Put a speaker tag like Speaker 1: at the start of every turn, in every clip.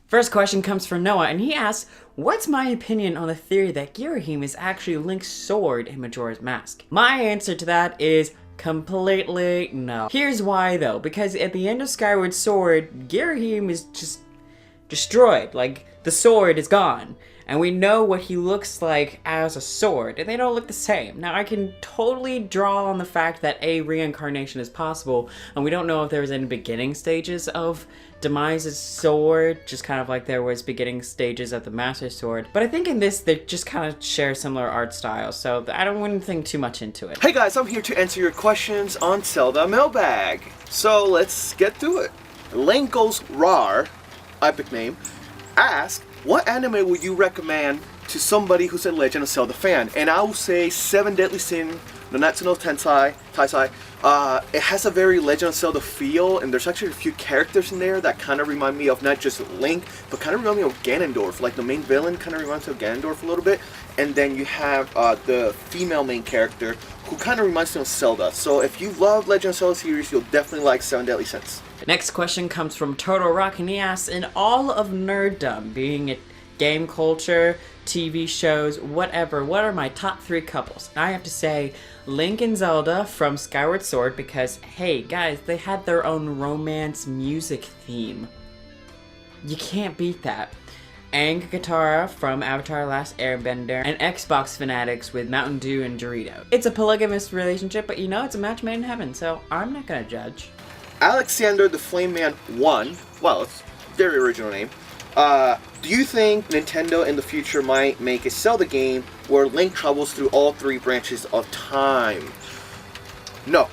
Speaker 1: First question comes from Noah, and he asks, what's my opinion on the theory that Ghirahim is actually Link's sword in Majora's Mask? My answer to that is completely no. Here's why though, because at the end of Skyward Sword, Ghirahim is just destroyed. Like, the sword is gone. And we know what he looks like as a sword, and they don't look the same. Now, I can totally draw on the fact that a reincarnation is possible, and we don't know if there was any beginning stages of Demise's sword, just kind of like there was beginning stages of the Master Sword. But I think in this, they just kind of share similar art styles, so I wouldn't think too much into it.
Speaker 2: Hey guys, I'm here to answer your questions on Zelda Mailbag. So let's get through it. Lane Goes Rar, epic name, ask, what anime would you recommend to somebody who's a Legend of Zelda fan? And I will say Seven Deadly Sin, Nanatsu no Taisai. It has a very Legend of Zelda feel, and there's actually a few characters in there that kind of remind me of not just Link, but kind of remind me of Ganondorf. Like the main villain kind of reminds me of Ganondorf a little bit. And then you have the female main character who kind of reminds me of Zelda. So if you love Legend of Zelda series, you'll definitely like Seven Deadly Sins.
Speaker 1: Next question comes from Turtle Rock, and he asks, in all of nerddom, being it game culture, TV shows, whatever, what are my top 3 couples? And I have to say Link and Zelda from Skyward Sword, because, hey guys, they had their own romance music theme. You can't beat that. Aang Katara from Avatar Last Airbender, and Xbox fanatics with Mountain Dew and Dorito. It's a polygamous relationship, but you know, it's a match made in heaven, so I'm not gonna judge.
Speaker 2: Alexander the Flame Man 1, well, it's a very original name. Do you think Nintendo in the future might make a Zelda game where Link travels through all 3 branches of time? No.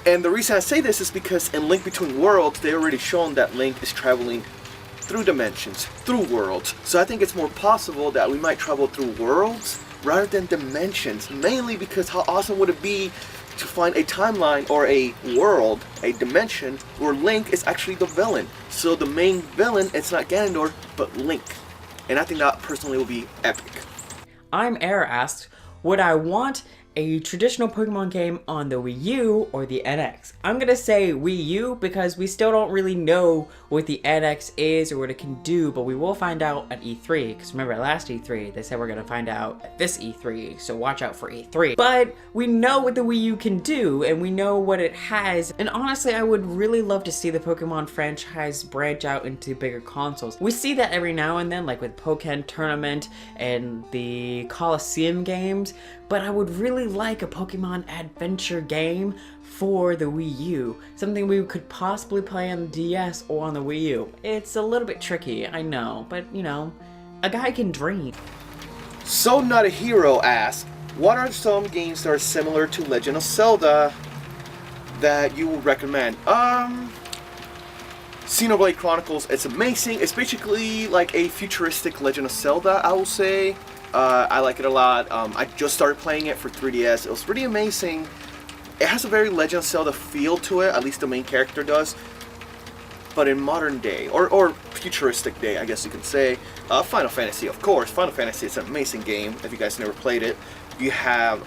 Speaker 2: And the reason I say this is because in Link Between Worlds, they already shown that Link is traveling through dimensions, through worlds. So I think it's more possible that we might travel through worlds rather than dimensions, mainly because how awesome would it be to find a timeline or a world, a dimension, where Link is actually the villain. So the main villain, it's not Ganondorf, but Link. And I think that personally will be epic.
Speaker 1: I'm Air asked, would I want a traditional Pokemon game on the Wii U or the NX? I'm gonna say Wii U because we still don't really know what the NX is or what it can do, but we will find out at E3, because remember last E3, they said we're gonna find out at this E3, so watch out for E3. But we know what the Wii U can do, and we know what it has, and honestly, I would really love to see the Pokemon franchise branch out into bigger consoles. We see that every now and then, like with Pokken Tournament and the Coliseum games, but I would really like a Pokemon adventure game for the Wii U. Something we could possibly play on the DS or on the Wii U. It's a little bit tricky, I know, but you know, a guy can dream.
Speaker 2: So Not a Hero asks, what are some games that are similar to Legend of Zelda that you would recommend? Xenoblade Chronicles, it's amazing. It's basically like a futuristic Legend of Zelda, I will say. I like it a lot. I just started playing it for 3DS. It was pretty amazing. It has a very Legend of Zelda feel to it, at least the main character does. But in modern day, or futuristic day, I guess you could say. Final Fantasy, of course. Final Fantasy is an amazing game, if you guys never played it. You have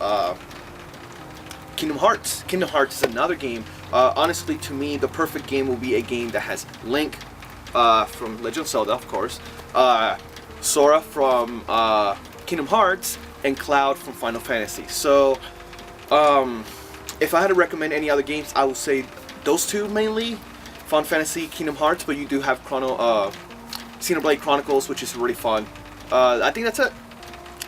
Speaker 2: Kingdom Hearts. Kingdom Hearts is another game. Honestly, to me, the perfect game will be a game that has Link from Legend of Zelda, of course. Sora from Kingdom Hearts, and Cloud from Final Fantasy. So, if I had to recommend any other games, I would say those two mainly. Final Fantasy, Kingdom Hearts, but you do have Xenoblade Chronicles, which is really fun. I think that's it.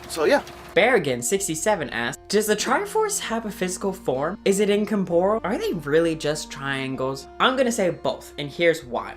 Speaker 2: So yeah.
Speaker 1: Barrigan67 asks, does the Triforce have a physical form? Is it incorporeal? Are they really just triangles? I'm gonna say both, and here's why.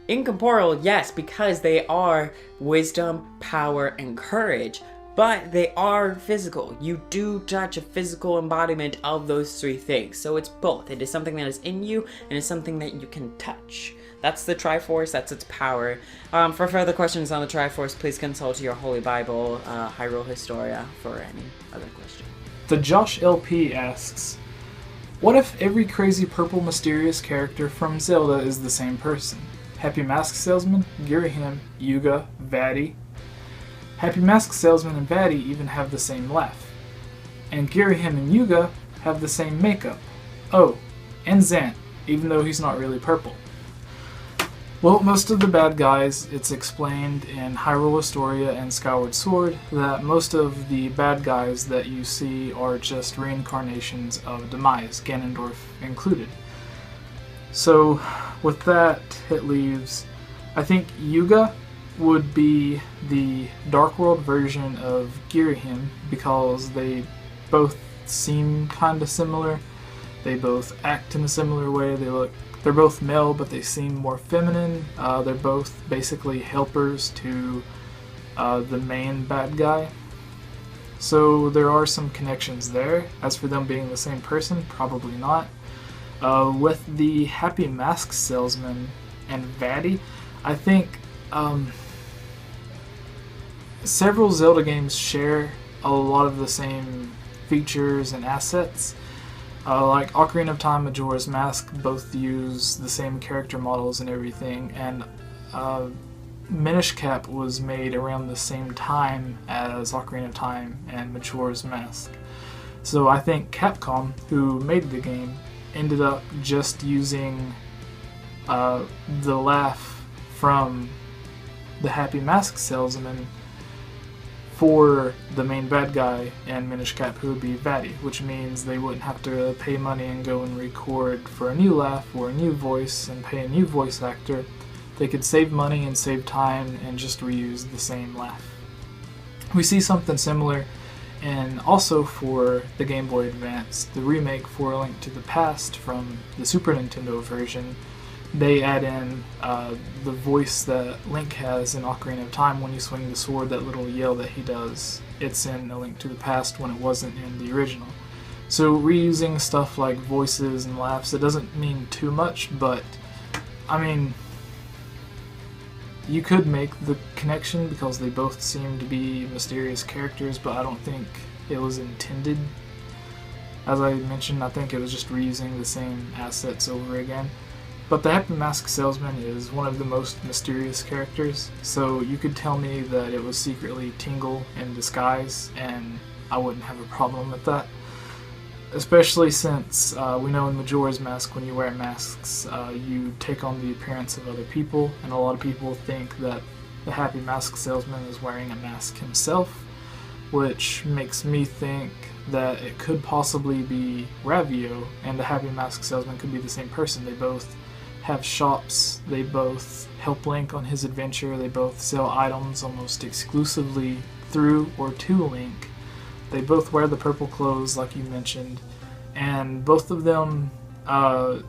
Speaker 1: Incorporeal, yes, because they are wisdom, power, and courage, but they are physical. You do touch a physical embodiment of those 3 things, so it's both. It is something that is in you, and it's something that you can touch. That's the Triforce, that's its power. For further questions on the Triforce, please consult your Holy Bible, Hyrule Historia, for any other question.
Speaker 3: The Josh LP asks, what if every crazy purple mysterious character from Zelda is the same person? Happy Mask Salesman, Ghirahim, Yuga, Vaddie. Happy Mask Salesman and Vaddie even have the same laugh. And Ghirahim and Yuga have the same makeup. Oh, and Zant, even though he's not really purple. Well, most of the bad guys, it's explained in Hyrule Historia and Skyward Sword that most of the bad guys that you see are just reincarnations of Demise, Ganondorf included. So, with that, it leaves, I think Yuga would be the Dark World version of Ghirahim because they both seem kind of similar. They both act in a similar way. They're both male, but they seem more feminine. They're both basically helpers to the main bad guy. So there are some connections there. As for them being the same person, probably not. With the Happy Mask Salesman and Vaddie, I think several Zelda games share a lot of the same features and assets. Like Ocarina of Time, Majora's Mask both use the same character models and everything, and Minish Cap was made around the same time as Ocarina of Time and Majora's Mask. So I think Capcom, who made the game, ended up just using the laugh from the Happy Mask Salesman for the main bad guy and Minish Cap, who would be Vaddie, which means they wouldn't have to pay money and go and record for a new laugh or a new voice and pay a new voice actor. They could save money and save time and just reuse the same laugh. We see something similar, and also for the Game Boy Advance, the remake for A Link to the Past from the Super Nintendo version, they add in the voice that Link has in Ocarina of Time when you swing the sword, that little yell that he does. It's in A Link to the Past when it wasn't in the original. So reusing stuff like voices and laughs, it doesn't mean too much, but I mean, you could make the connection because they both seem to be mysterious characters, but I don't think it was intended. As I mentioned, I think it was just reusing the same assets over again. But the Happy Mask Salesman is one of the most mysterious characters, so you could tell me that it was secretly Tingle in disguise, and I wouldn't have a problem with that. Especially since we know in Majora's Mask, when you wear masks, you take on the appearance of other people, and a lot of people think that the Happy Mask Salesman is wearing a mask himself, which makes me think that it could possibly be Ravio, and the Happy Mask Salesman could be the same person. They both have shops, they both help Link on his adventure, they both sell items almost exclusively through or to Link. They both wear the purple clothes like you mentioned, and both of them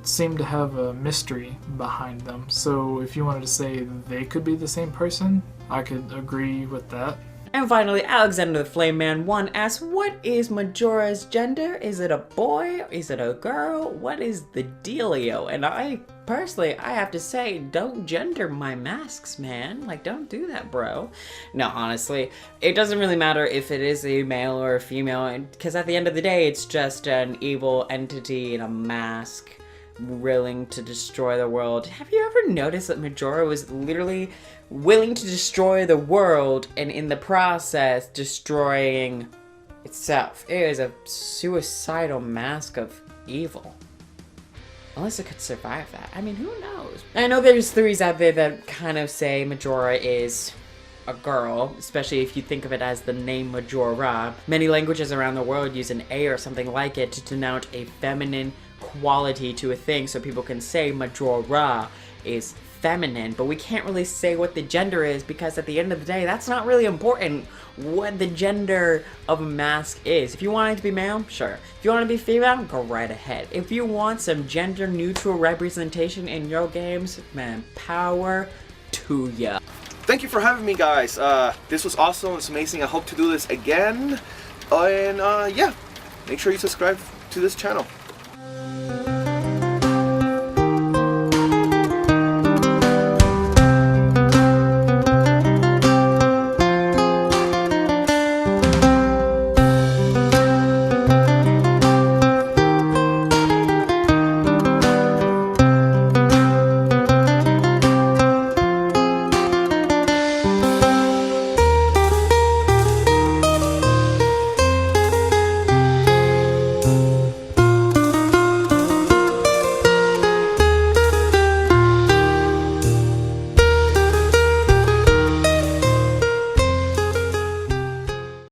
Speaker 3: seem to have a mystery behind them. So if you wanted to say they could be the same person, I could agree with that.
Speaker 1: And finally, Alexander the Flame Man 1 asks, what is Majora's gender? Is it a boy? Is it a girl? What is the dealio? And I have to say, don't gender my masks, man. Like, don't do that, bro. No, honestly, it doesn't really matter if it is a male or a female, because at the end of the day, it's just an evil entity in a mask willing to destroy the world. Have you ever noticed that Majora was literally willing to destroy the world and in the process destroying itself? It is a suicidal mask of evil. Unless it could survive that. I mean, who knows? I know there's theories out there that kind of say Majora is a girl, especially if you think of it as the name Majora. Many languages around the world use an A or something like it to denote a feminine quality to a thing, so people can say Majora is feminine, but we can't really say what the gender is because at the end of the day, that's not really important what the gender of a mask is. If you want it to be male, sure. If you want to be female, go right ahead. If you want some gender neutral representation in your games, man, power to ya.
Speaker 2: Thank you for having me, guys. This was awesome. It's amazing. I hope to do this again. And yeah, make sure you subscribe to this channel.